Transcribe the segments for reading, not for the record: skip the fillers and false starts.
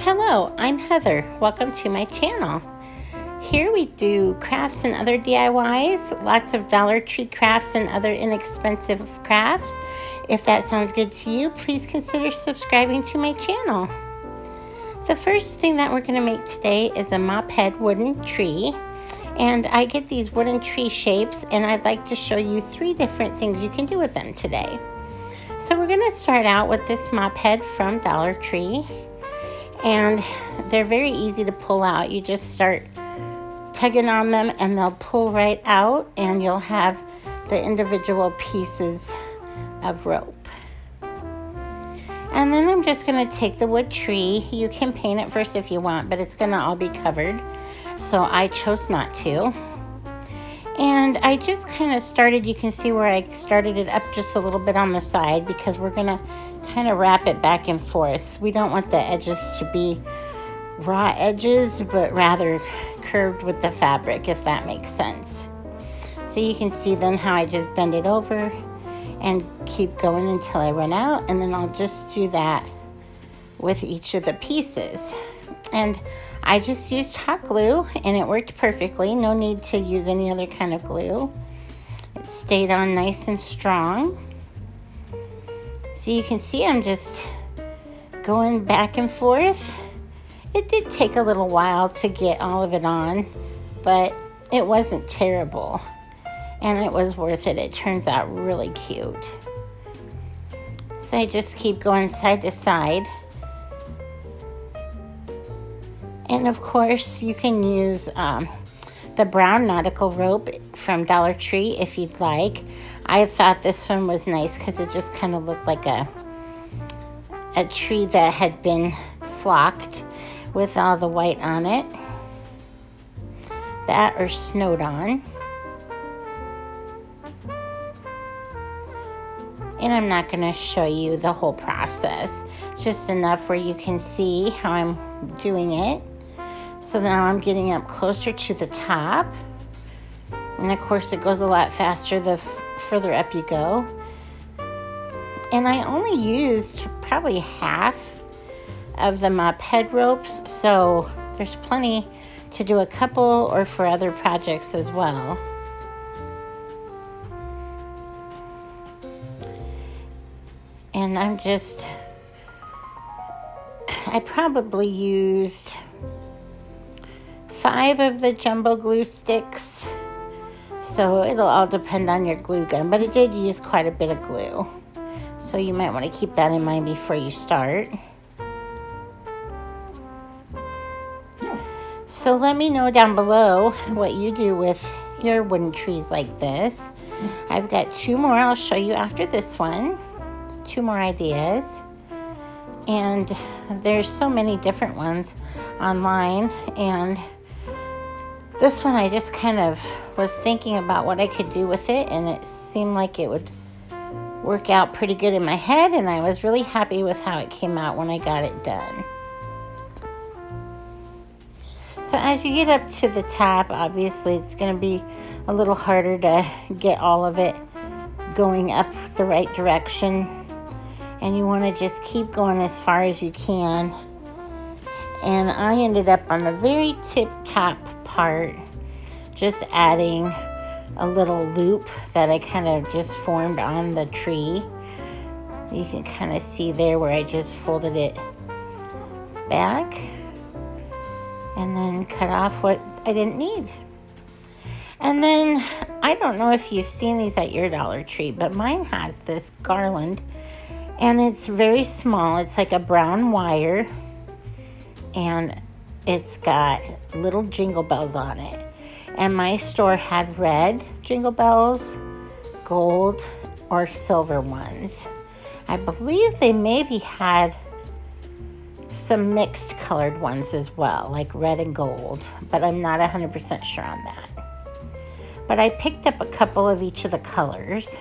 Hello, I'm Heather. Welcome to my channel. Here we do crafts and other DIYs, lots of Dollar Tree crafts and other inexpensive crafts. If that sounds good to you, please consider subscribing to my channel. The first thing that we're going to make today is a mop head wooden tree. And I get these wooden tree shapes, and I'd like to show you 3 different things you can do with them today. So we're going to start out with this mop head from Dollar Tree. And they're very easy to pull out. You just start tugging on them and they'll pull right out, and you'll have the individual pieces of rope. And then I'm just going to take the wood tree. You can paint it first if you want, but it's going to all be covered. So I chose not to. And I just kind of started, you can see where I started it up just a little bit on the side, because we're going to kind of wrap it back and forth. We don't want the edges to be raw edges, but rather curved with the fabric, if that makes sense. So you can see then how I just bend it over and keep going until I run out, and then I'll just do that with each of the pieces. And I just used hot glue and it worked perfectly. No need to use any other kind of glue. It stayed on nice and strong. So you can see I'm just going back and forth. It did take a little while to get all of it on, but it wasn't terrible. And it was worth it. It turns out really cute. So I just keep going side to side. And of course, you can use the brown nautical rope from Dollar Tree if you'd like. I thought this one was nice because it just kind of looked like a tree that had been flocked with all the white on it. That or snowed on. And I'm not going to show you the whole process, just enough where you can see how I'm doing it. So now I'm getting up closer to the top. And of course it goes a lot faster the further up you go. And I only used probably half of the mop head ropes, so there's plenty to do a couple or for other projects as well. And I probably used 5 of the jumbo glue sticks, so it'll all depend on your glue gun, but it did use quite a bit of glue, so you might want to keep that in mind before you start. So let me know down below what you do with your wooden trees like this. I've got 2 more I'll show you after this one, 2 more ideas. And there's so many different ones online, and this one I just kind of was thinking about what I could do with it, and it seemed like it would work out pretty good in my head, and I was really happy with how it came out when I got it done. So as you get up to the top, obviously it's going to be a little harder to get all of it going up the right direction, and you want to just keep going as far as you can. And I ended up on the very tip-top part, just adding a little loop that I kind of just formed on the tree. You can kind of see there where I just folded it back and then cut off what I didn't need. And then, I don't know if you've seen these at your Dollar Tree, but mine has this garland, and it's very small. It's like a brown wire, and it's got little jingle bells on it. And my store had red jingle bells, gold, or silver ones. I believe they maybe had some mixed colored ones as well, like red and gold, but I'm not 100% sure on that. But I picked up a couple of each of the colors,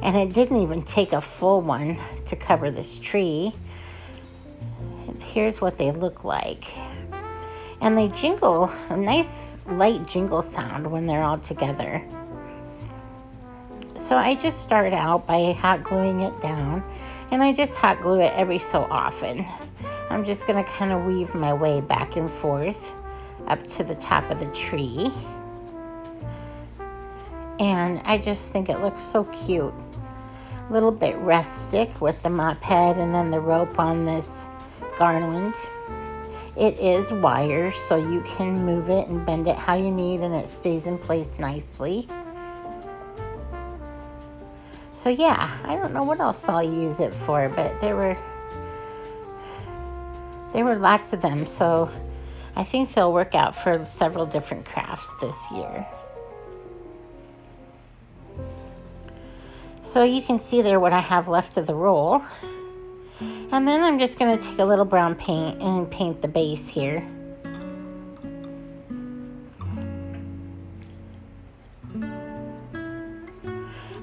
and it didn't even take a full one to cover this tree. And here's what they look like. And they jingle, a nice light jingle sound when they're all together. So I just started out by hot gluing it down, And I just hot glue it every so often. I'm just going to kind of weave my way back and forth up to the top of the tree. And I just think it looks so cute. A little bit rustic with the mop head and then the rope on this garland. It is wire, so you can move it and bend it how you need, and it stays in place nicely. So yeah, I don't know what else I'll use it for, but there were lots of them, so I think they'll work out for several different crafts this year. So you can see there what I have left of the roll. And then I'm just going to take a little brown paint and paint the base here.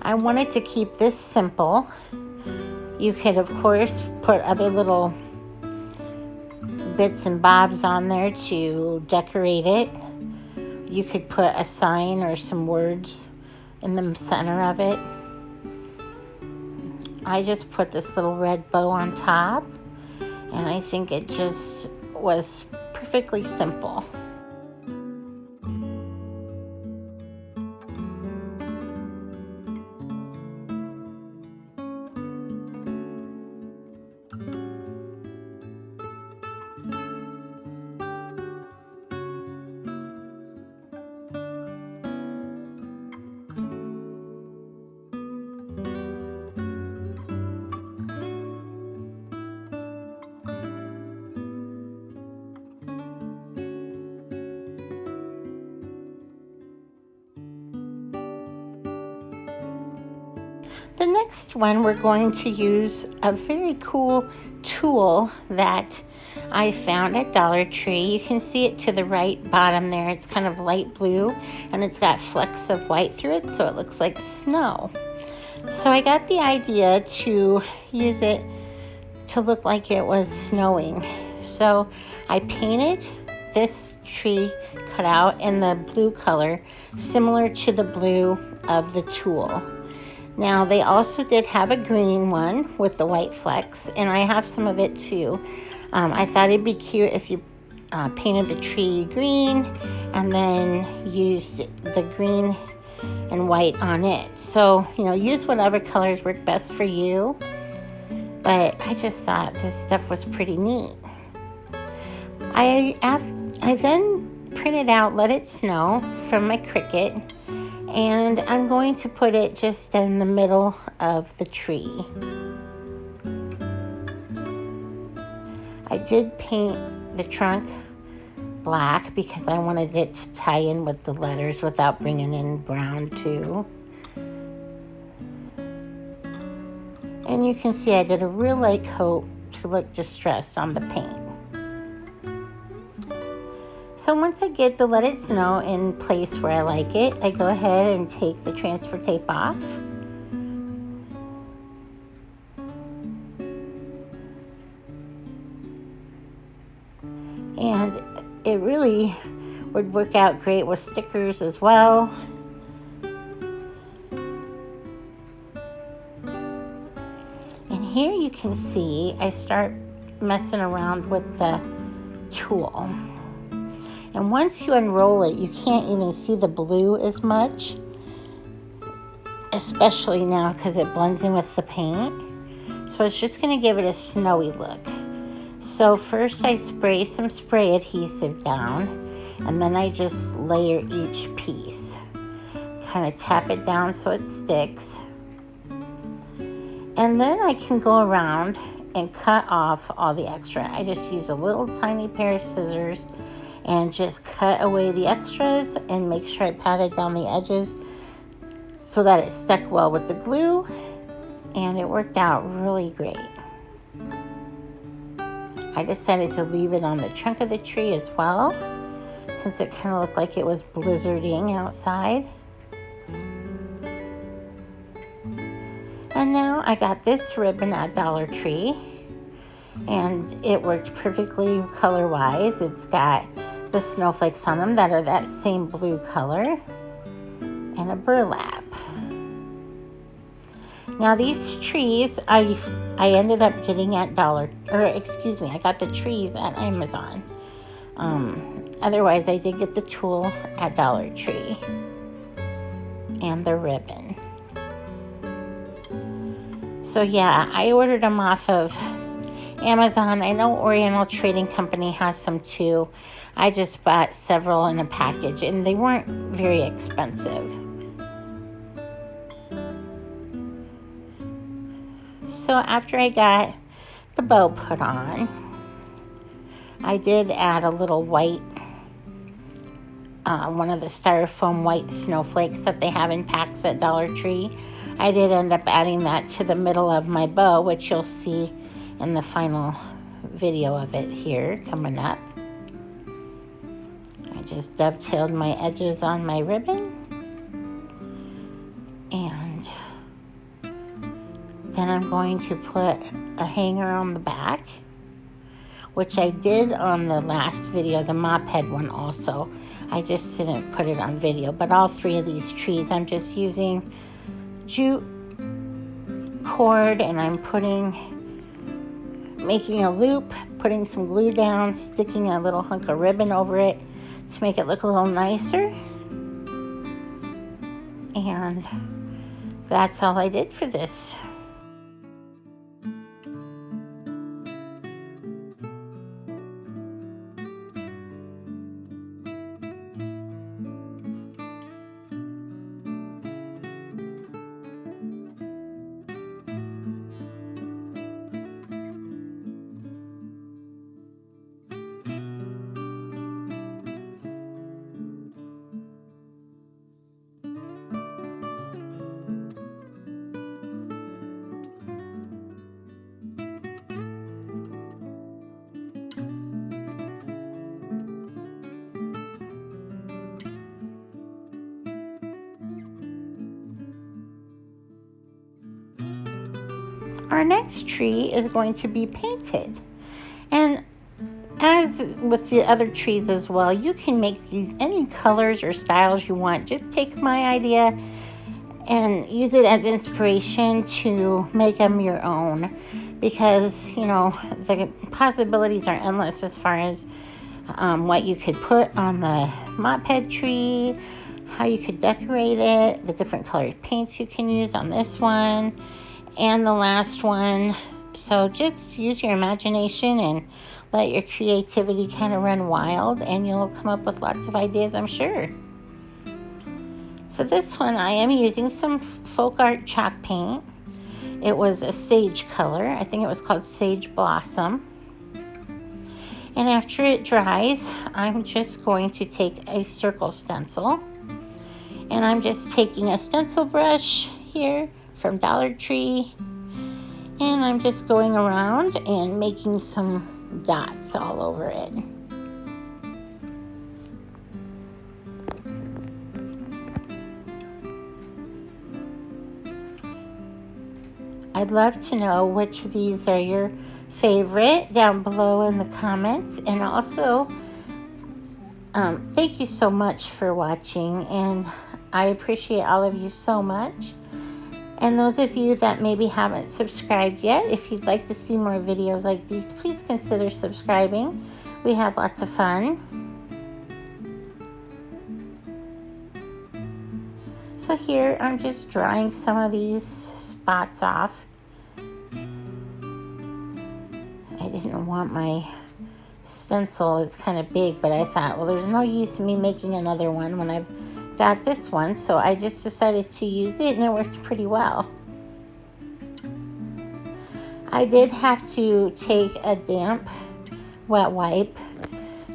I wanted to keep this simple. You could, of course, put other little bits and bobs on there to decorate it. You could put a sign or some words in the center of it. I just put this little red bow on top, and I think it just was perfectly simple. The next one, we're going to use a very cool tool that I found at Dollar Tree. You can see it to the right bottom there. It's kind of light blue, and it's got flecks of white through it, so it looks like snow. So I got the idea to use it to look like it was snowing. So I painted this tree cutout in the blue color, similar to the blue of the tool. Now, they also did have a green one with the white flecks, and I have some of it too. I thought it'd be cute if you painted the tree green and then used the green and white on it. So, use whatever colors work best for you. But I just thought this stuff was pretty neat. I then printed out Let It Snow from my Cricut. And I'm going to put it just in the middle of the tree. I did paint the trunk black because I wanted it to tie in with the letters without bringing in brown too. And you can see I did a real light coat to look distressed on the paint. So once I get the Let It Snow in place where I like it, I go ahead and take the transfer tape off. And it really would work out great with stickers as well. And here you can see I start messing around with the tool. And once you unroll it, you can't even see the blue as much, especially now because it blends in with the paint. So it's just going to give it a snowy look. So first I spray some spray adhesive down, and then I just layer each piece. Kind of tap it down so it sticks. And then I can go around and cut off all the extra. I just use a little tiny pair of scissors and just cut away the extras and make sure I patted down the edges so that it stuck well with the glue, and it worked out really great. I decided to leave it on the trunk of the tree as well, since it kind of looked like it was blizzarding outside. And now I got this ribbon at Dollar Tree, and it worked perfectly color-wise. It's got the snowflakes on them that are that same blue color, and a burlap. Now these trees I ended up getting at I got the trees at Amazon. Otherwise I did get the tulle at Dollar Tree and the ribbon. So yeah, I ordered them off of Amazon. I know Oriental Trading Company has some too. I just bought several in a package and they weren't very expensive. So after I got the bow put on, I did add a little white, one of the styrofoam white snowflakes that they have in packs at Dollar Tree. I did end up adding that to the middle of my bow, which you'll see in the final video of it here coming up. I just dovetailed my edges on my ribbon. And then I'm going to put a hanger on the back, which I did on the last video, the mop head one also. I just didn't put it on video, but all three of these trees, I'm just using jute cord and I'm making a loop, putting some glue down, sticking a little hunk of ribbon over it to make it look a little nicer. And that's all I did for this. Our next tree is going to be painted. And as with the other trees as well, you can make these any colors or styles you want. Just take my idea and use it as inspiration to make them your own. Because, you know, the possibilities are endless as far as what you could put on the mop head tree, how you could decorate it, the different colored paints you can use on this one and the last one. So just use your imagination and let your creativity kind of run wild and you'll come up with lots of ideas, I'm sure. So this one I am using some folk art chalk paint. It was a sage color. I think it was called Sage Blossom. And after it dries, I'm just going to take a circle stencil. And I'm just taking a stencil brush here from Dollar Tree. And I'm just going around and making some dots all over it. I'd love to know which of these are your favorite down below in the comments. And also, thank you so much for watching, and I appreciate all of you so much. And those of you that maybe haven't subscribed yet, if you'd like to see more videos like these, please consider subscribing. We have lots of fun. So here I'm just drawing some of these spots off. I didn't want my stencil, it's kind of big, but I thought, well, there's no use in me making another one when I've got this one, so I just decided to use it and it worked pretty well. I did have to take a damp wet wipe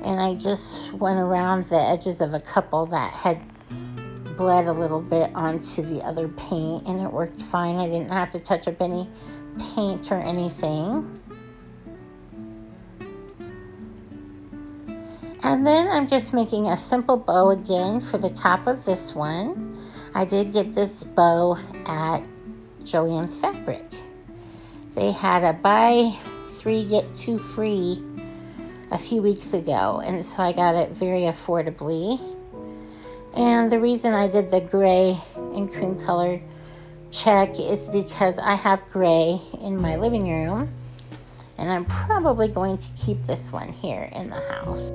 and I just went around the edges of a couple that had bled a little bit onto the other paint and it worked fine. I didn't have to touch up any paint or anything. And then I'm just making a simple bow again for the top of this one. I did get this bow at Joann's Fabric. They had a buy 3 get 2 free a few weeks ago, and so I got it very affordably. And the reason I did the gray and cream colored check is because I have gray in my living room, and I'm probably going to keep this one here in the house.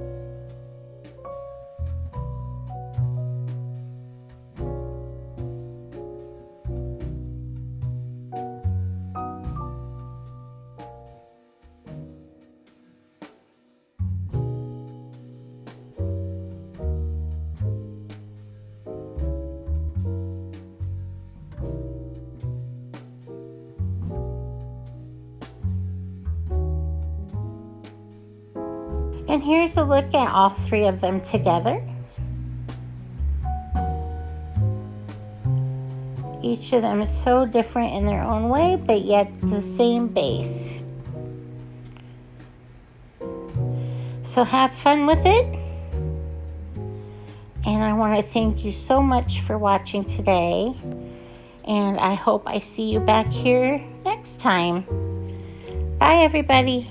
And here's a look at all three of them together. Each of them is so different in their own way, but yet the same base. So have fun with it. And I want to thank you so much for watching today. And I hope I see you back here next time. Bye, everybody.